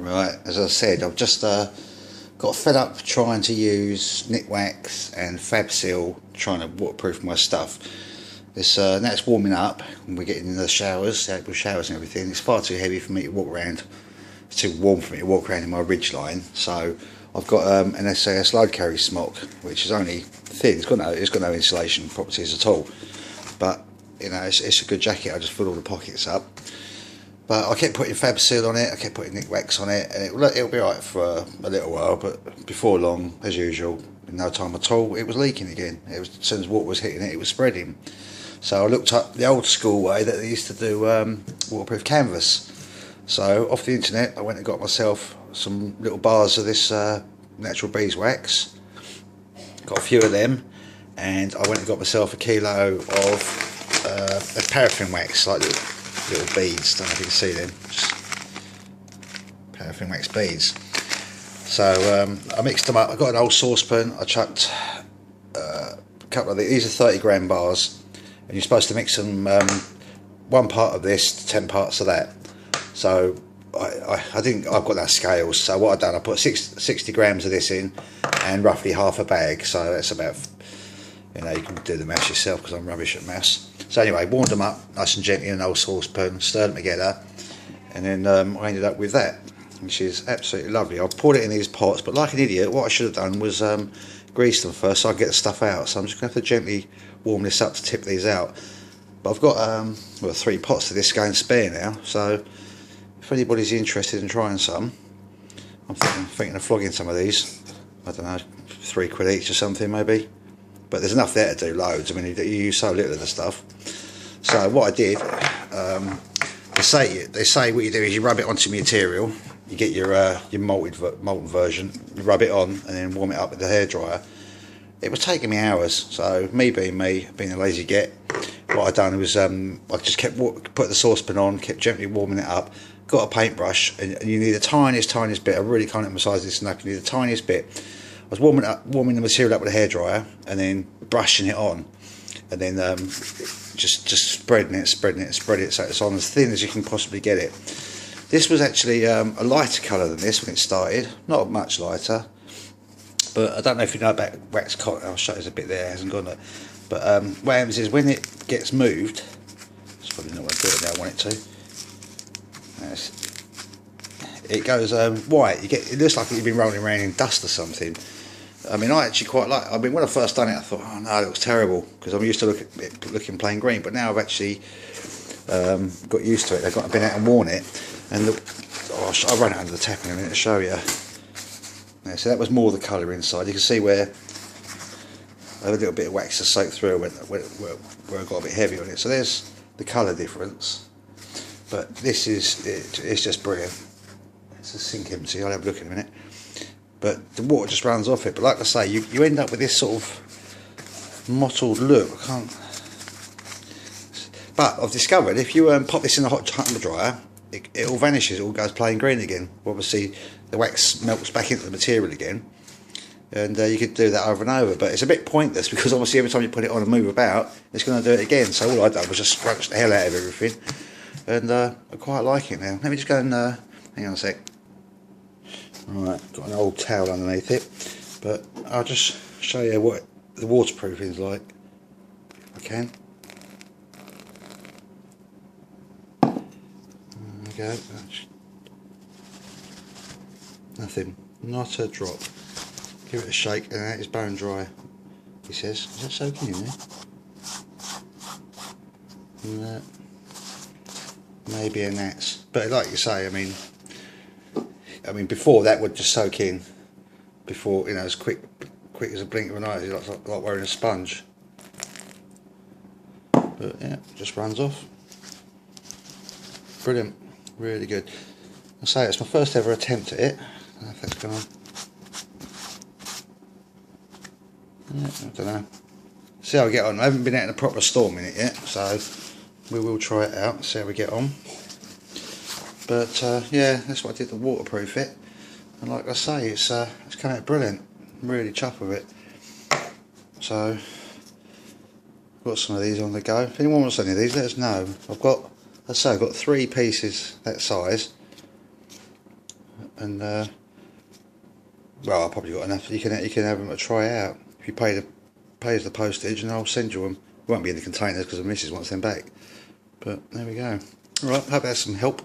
Right, as I said, I've just got fed up trying to use Nikwax and Fabsil trying to waterproof my stuff. It's now it's warming up and we're getting in the showers, the outdoor showers and everything. It's far too heavy for me to walk around. It's too warm for me to walk around in my ridgeline. So I've got an SAS load carry smock, which is only thin. It's got no insulation properties at all. But you know, it's a good jacket. I just fill all the pockets up. But I kept putting Fabsil on it, I kept putting Nikwax on it, and it'll be alright for a little while, but before long, as usual, in no time at all, it was leaking again. It was, as soon as water was hitting it, it was spreading. So I looked up the old school way that they used to do waterproof canvas. So off the internet, I went and got myself some little bars of this natural beeswax, got a few of them, and I went and got myself a kilo of paraffin wax, like little beads. Don't know if you can see them, just paraffin wax beads. So I mixed them up. I got an old saucepan. I chucked a couple of these are 30 gram bars, and you're supposed to mix them one part of this to 10 parts of that. So I've got no scales, so what I've done, I put 60 grams of this in and roughly half a bag, so that's about, you know, you can do the maths yourself because I'm rubbish at maths. So anyway, warmed them up nice and gently in an old saucepan, stirred them together, and then I ended up with that, which is absolutely lovely. I poured it in these pots, but like an idiot, what I should have done was grease them first so I can get the stuff out. So I'm just going to have to gently warm this up to tip these out. But I've got well, 3 pots of this going spare now, so if anybody's interested in trying some, I'm thinking of flogging some of these. I don't know, £3 each or something maybe. But there's enough there to do loads. I mean, you use so little of the stuff. So what I did, they say what you do is you rub it onto material. You get your molten version. You rub it on and then warm it up with the hairdryer. It was taking me hours. So me, being a lazy git, what I done was I just put the saucepan on, kept gently warming it up. Got a paintbrush, and you need the tiniest bit. I really can't emphasise this enough. You need the tiniest bit. I was warming the material up with a hairdryer and then brushing it on, and then just spreading it so it's on as thin as you can possibly get it. This was actually a lighter colour than this when it started, not much lighter, but I don't know if you know about wax cotton. I'll show you a bit there, it hasn't gone there. But what happens is when it gets moved, it's probably not what I do it now I want it to. It goes white. It looks like you've been rolling around in dust or something. I mean, I actually quite like. I mean, when I first done it, I thought, oh no, it looks terrible because I'm used to looking plain green. But now I've actually got used to it. I've been out and worn it, and I'll run it under the tap in a minute to show you. Yeah, so that was more the colour inside. You can see where a little bit of wax has soaked through where I got a bit heavy on it. So there's the colour difference. But this it's just brilliant. It's a sink empty. I'll have a look in a minute. But the water just runs off it. But like I say, you end up with this sort of mottled look. But I've discovered if you pop this in a hot tumble dryer, it all vanishes. It all goes plain green again. Obviously, the wax melts back into the material again, and you could do that over and over. But it's a bit pointless because obviously every time you put it on and move about, it's going to do it again. So all I done was just scrunch the hell out of everything, and I quite like it now. Let me just go and hang on a sec. Right, got an old towel underneath it, but I'll just show you what the waterproofing is like, if I can. There we go. Nothing, not a drop. Give it a shake and that is bone dry, he says. Is that soaking in there? No. Maybe a gnats, but like you say, I mean before that would just soak in, before, you know, as quick as a blink of an eye, it's like wearing a sponge. But yeah, it just runs off. Brilliant, really good. I say it's my first ever attempt at it. I don't know if that's gonna. Yeah, I don't know. See how we get on. I haven't been out in a proper storm in it yet, so we will try it out. See how we get on. But yeah, that's what I did to waterproof it, and like I say, it's come out brilliant. I'm really chuffed with it. So got some of these on the go. If anyone wants any of these, let us know. I've got 3 pieces that size, and well, I've probably got enough. You can have them to try out. If you pay the postage, and I'll send you them. Won't be in the containers because the missus wants them back. But there we go. All right, hope that's some help.